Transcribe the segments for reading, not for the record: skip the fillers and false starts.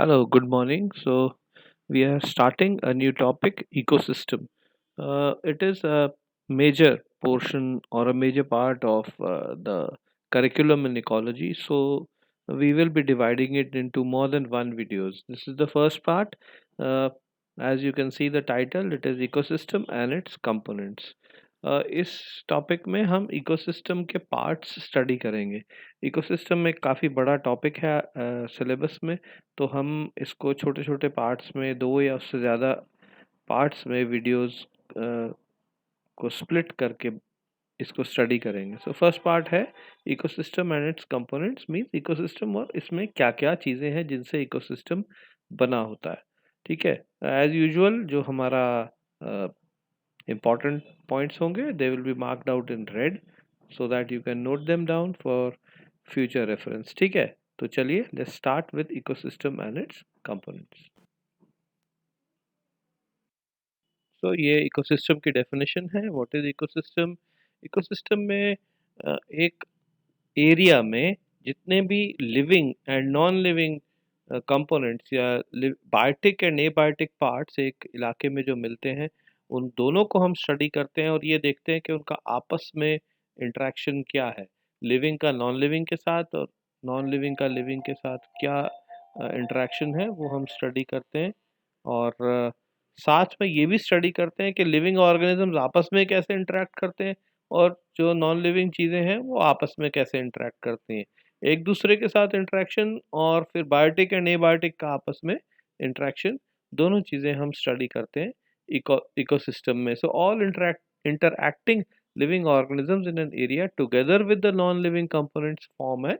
Hello, good morning. So, we are starting a new topic ecosystem. It is a major portion or a major part of the curriculum in ecology. So, we will be dividing it into more than one videos. This is the first part. Uh, as you can see the title, it is ecosystem and its components. इस topic में हम ecosystem के parts study करेंगे। Ecosystem एक काफ़ी बड़ा topic है syllabus में। तो हम इसको छोटे-छोटे पार्ट्स में 2 या उससे ज़्यादा पार्ट्स में वीडियोज़ को स्प्लिट करके इसको स्टडी करेंगे। सो फर्स्ट पार्ट है ecosystem and it's components means ecosystem और इसमें क्या-क्या चीज़ें हैं जिनसे इकोसिस्टम बना होता है। ठीक है? एज़ यूजुअल जो हमारा इम्पोर्टेंट पॉइंट्स होंगे they will be marked out in red so that you can note them down for future reference. ठीक है? तो चलिए let's start with ecosystem and it's components. तो ये इकोसिस्टम की डेफिनेशन है। What is ecosystem? इकोसिस्टम में एक एरिया में जितने भी living and non living components या बायोटिक एंड एबायोटिक पार्ट्स एक इलाके में जो मिलते हैं उन दोनों को हम स्टडी करते हैं और ये देखते हैं कि उनका आपस में इंटरेक्शन क्या है, लिविंग का नॉन लिविंग के साथ और नॉन लिविंग का लिविंग के साथ क्या इंटरेक्शन है वो हम स्टडी करते हैं। और साथ में ये भी स्टडी करते हैं कि लिविंग ऑर्गेनिजम्स आपस में कैसे इंटरेक्ट करते हैं और जो नॉन लिविंग चीज़ें हैं वो आपस में कैसे इंटरेक्ट करती हैं। एक दूसरे के साथ इंटरेक्शन और फिर बायोटिक एंड एबायोटिक का आपस में इंटरेक्शन, दोनों चीज़ें हम स्टडी करते हैं इकोसिस्टम में। So all interacting living organisms in an area together with the non-living components form an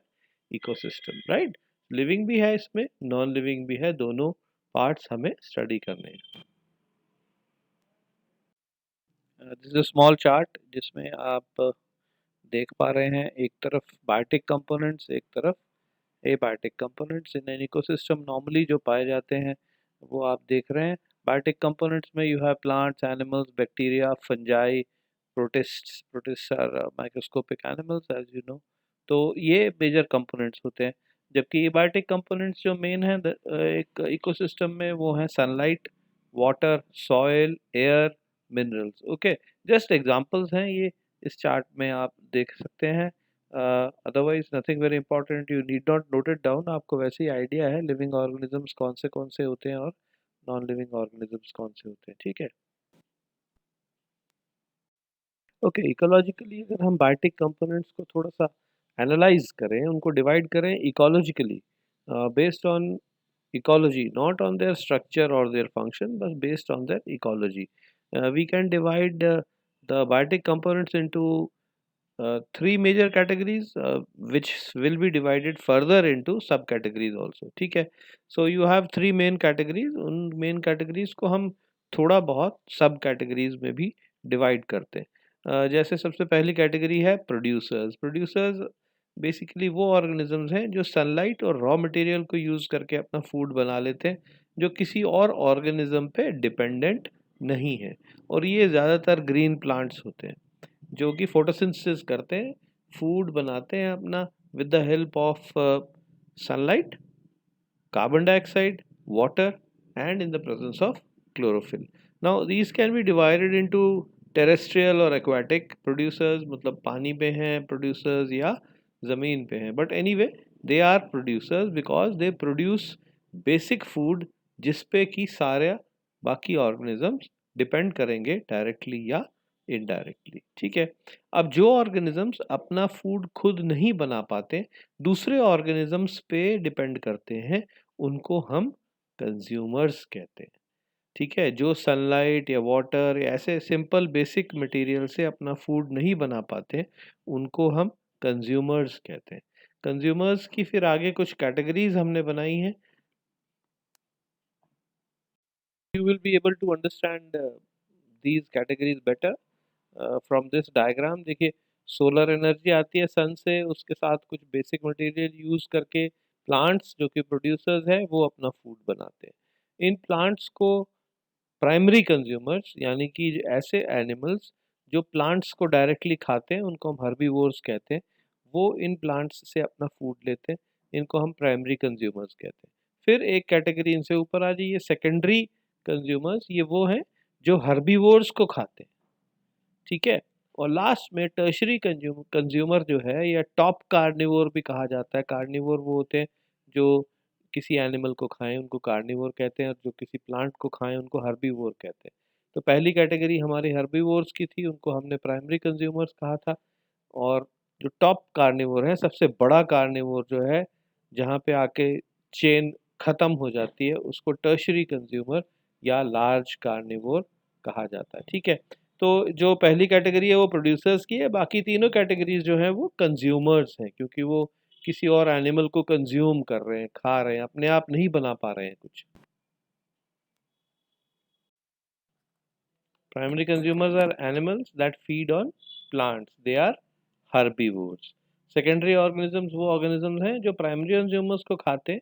ecosystem, right? Living भी है इसमें, नॉन लिविंग भी है, दोनों पार्ट्स हमें स्टडी करने हैं। दिस इज स्मॉल चार्ट जिसमें आप देख पा रहे हैं एक तरफ बायोटिक कंपोनेंट्स, एक तरफ abiotic components in an ecosystem normally जो पाए जाते हैं वो आप देख रहे हैं। बायोटिक कंपोनेंट्स में you have plants, animals, bacteria, fungi, protist or microscopic animals as you know. तो ये मेजर कंपोनेंट्स होते हैं। जबकि एबायोटिक कंपोनेंट्स जो मेन है एक इकोसिस्टम में वो है sunlight, water, soil, air, minerals. Okay, just examples हैं ये, इस चार्ट में आप देख सकते हैं। Otherwise nothing very important, you need not note it down. आपको वैसे ही आइडिया है लिविंग ऑर्गेनिजम्स कौन से होते हैं और नॉन लिविंग ऑर्गेनिजम्स कौन से होते हैं। ठीक है? ओके, इकोलॉजिकली अगर हम बायोटिक कंपोनेंट्स को थोड़ा सा एनालाइज करें, उनको डिवाइड करें ecologically, based on ecology, not on their structure or their function, but based on their ecology. We can divide the biotic components into three major categories, which will be divided further into subcategories also. ठीक है? So you have three main categories. उन main categories को हम थोड़ा बहुत सब categories में भी divide करते हैं। जैसे सबसे पहली कैटेगरी है प्रोड्यूसर्स। प्रोड्यूसर्स बेसिकली वो ऑर्गेनिजम्स हैं जो सनलाइट और रॉ मटेरियल को यूज़ करके अपना फूड बना लेते हैं, जो किसी और ऑर्गेनिज्म पे डिपेंडेंट नहीं है। और ये ज़्यादातर ग्रीन प्लांट्स होते हैं जो कि फोटोसिंथेसिस करते हैं, फूड बनाते हैं अपना with the help of sunlight, carbon dioxide, water, and in the presence of chlorophyll. Now these can be divided into terrestrial or aquatic producers, मतलब पानी पे हैं producers या ज़मीन पे हैं, but anyway they are producers because they produce basic food जिस पे कि सारे बाकी organisms डिपेंड करेंगे डायरेक्टली या इनडायरेक्टली। ठीक है? अब जो ऑर्गेनिजम्स अपना फूड खुद नहीं बना पाते, दूसरे ऑर्गेनिजम्स पे डिपेंड करते हैं, उनको हम कंज्यूमर्स कहते हैं। ठीक है? जो सनलाइट या वाटर या ऐसे सिंपल बेसिक मटेरियल से अपना फूड नहीं बना पाते, उनको हम कंज्यूमर्स कहते हैं। कंज्यूमर्स की फिर आगे कुछ कैटेगरीज हमने बनाई हैं। You will be able to understand these categories better from this diagram. देखिए, सोलर एनर्जी आती है सन से, उसके साथ कुछ बेसिक मटेरियल यूज़ करके प्लांट्स जो कि प्रोड्यूसर्स हैं वो अपना फूड बनाते हैं। इन प्लांट्स को प्राइमरी कंज्यूमर्स यानी कि ऐसे एनिमल्स जो प्लांट्स को डायरेक्टली खाते हैं उनको हम हर्बीवोर्स कहते हैं, वो इन प्लांट्स से अपना फूड लेते हैं, इनको हम प्राइमरी कंज्यूमर्स कहते हैं। फिर एक कैटेगरी इनसे ऊपर आ जाइए, सेकेंडरी कंज्यूमर्स, ये वो हैं जो हर्बीवोर्स को खाते हैं, ठीक है। और लास्ट में टर्शरी कंज्यूमर जो है, या टॉप कार्निवोर भी कहा जाता है। कार्निवोर वो होते हैं जो किसी एनिमल को खाएं, उनको कार्निवोर कहते हैं, और जो किसी प्लांट को खाएं उनको हर्बीवोर कहते हैं। तो पहली कैटेगरी हमारी हर्बीवोर्स की थी, उनको हमने प्राइमरी कंज्यूमर्स कहा था। और जो टॉप कार्निवोर है, सबसे बड़ा कार्निवोर जो है, जहाँ पे आके चेन खत्म हो जाती है, उसको टर्शरी कंज्यूमर या लार्ज कार्निवोर कहा जाता है, ठीक है। तो जो पहली कैटेगरी है वो प्रोड्यूसर्स की है, बाकी तीनों कैटेगरीज जो हैं वो कंज्यूमर्स हैं, क्योंकि वो किसी और एनिमल को कंज्यूम कर रहे हैं, खा रहे हैं, अपने आप नहीं बना पा रहे हैं कुछ। Primary consumers are animals that feed on plants. They are herbivores. Secondary organisms वो organisms हैं जो primary consumers को खाते हैं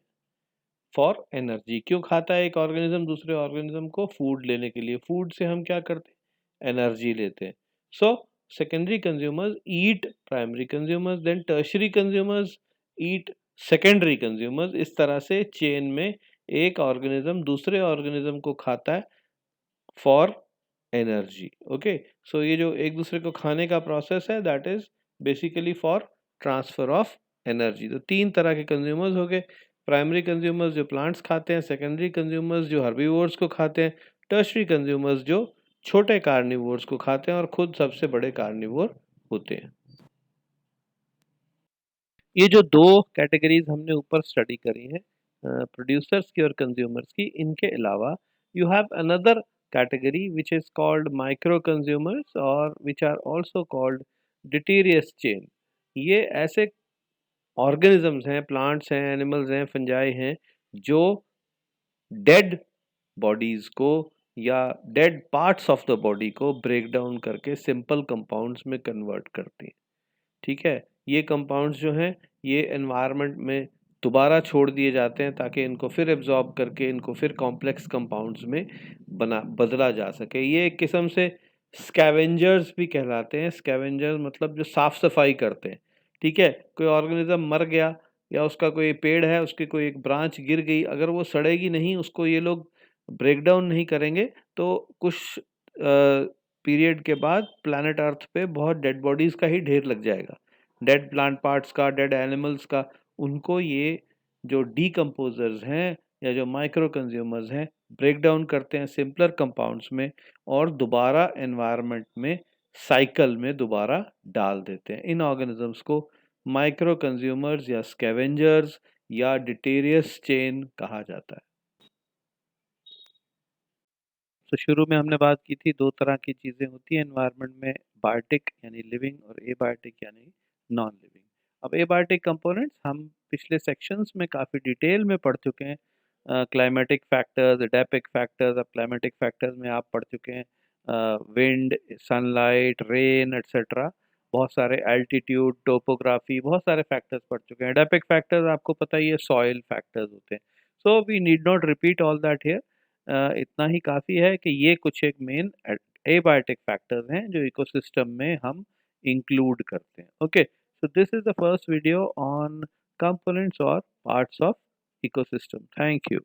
फॉर एनर्जी। क्यों खाता है एक ऑर्गेनिज्म दूसरे ऑर्गेनिज्म को? फूड लेने के लिए। फूड से हम क्या करते हैं? एनर्जी लेते हैं। So secondary consumers eat primary consumers, then tertiary consumers eat secondary consumers. इस तरह से चेन में एक ऑर्गेनिज्म दूसरे ऑर्गेनिज्म को खाता है फॉर एनर्जी। ओके, सो ये जो एक दूसरे को खाने का प्रोसेस है, that is basically for transfer of energy. तो तीन तरह के कंज्यूमर्स हो गए, प्राइमरी कंज्यूमर्स जो प्लांट्स खाते हैं, सेकेंडरी कंज्यूमर्स जो हर्बीवोर्स को खाते हैं, टर्शरी कंज्यूमर्स जो छोटे कार्निवोर्स को खाते हैं और खुद सबसे बड़े कार्निवोर होते हैं। ये जो दो कैटेगरीज हमने ऊपर स्टडी करी हैं, प्रोड्यूसर्स की और कंज्यूमर्स की, इनके अलावा you have another category which is called micro consumers, और which are also called detritus chain. ये ऐसे ऑर्गेनिजम्स हैं, प्लांट्स हैं, एनिमल्स हैं, फंजाई हैं, जो डेड बॉडीज को या dead parts of the body को ब्रेक डाउन करके सिंपल कंपाउंड्स में कन्वर्ट करते हैं, ठीक है। ये कंपाउंड्स जो हैं ये एनवायरनमेंट में दोबारा छोड़ दिए जाते हैं ताकि इनको फिर एब्जॉर्ब करके इनको फिर कॉम्प्लेक्स कंपाउंड्स में बदला जा सके। ये एक किस्म से स्कैवेंजर्स भी कहलाते हैं। स्कैवेंजर्स मतलब जो साफ सफाई करते हैं, ठीक है। कोई ऑर्गेनिज्म मर गया या उसका कोई पेड़ है, उसकी कोई एक ब्रांच गिर गई, अगर वो सड़ेगी नहीं, उसको ये लोग ब्रेक डाउन नहीं करेंगे, तो कुछ पीरियड के बाद प्लैनेट अर्थ पे बहुत डेड बॉडीज का ही ढेर लग जाएगा, डेड प्लांट पार्ट्स का, डेड एनिमल्स का। उनको ये जो डीकम्पोजर्स हैं या जो माइक्रो कंज्यूमर्स हैं, ब्रेक डाउन करते हैं सिंपलर कंपाउंड्स में और दोबारा एनवायरनमेंट में साइकिल में दोबारा डाल देते हैं। इन ऑर्गेनिजम्स को माइक्रो कंज्यूमर्स या स्कैवेंजर्स या डिटेरियस चेन कहा जाता है। तो शुरू में हमने बात की थी दो तरह की चीज़ें होती हैं एनवायरनमेंट में, बायोटिक यानी लिविंग और एबायोटिक यानी नॉन लिविंग। अब एबायोटिक कंपोनेंट्स हम पिछले सेक्शंस में काफ़ी डिटेल में पढ़ चुके हैं। क्लाइमेटिक फैक्टर्स, एडेपिक फैक्टर्स, अब क्लाइमेटिक फैक्टर्स में आप पढ़ चुके हैं विंड, सनलाइट, रेन एट्सेट्रा, बहुत सारे एल्टीट्यूड, टोपोग्राफी, बहुत सारे फैक्टर्स पढ़ चुके हैं। एडेपिक फैक्टर्स आपको पता ही है, सॉइल फैक्टर्स होते हैं। So we need not repeat all that here. इतना ही काफ़ी है कि ये कुछ एक मेन एबायोटिक फैक्टर्स हैं जो इकोसिस्टम में हम इंक्लूड करते हैं। Okay, so this is the first video on components और parts of ecosystem. Thank you.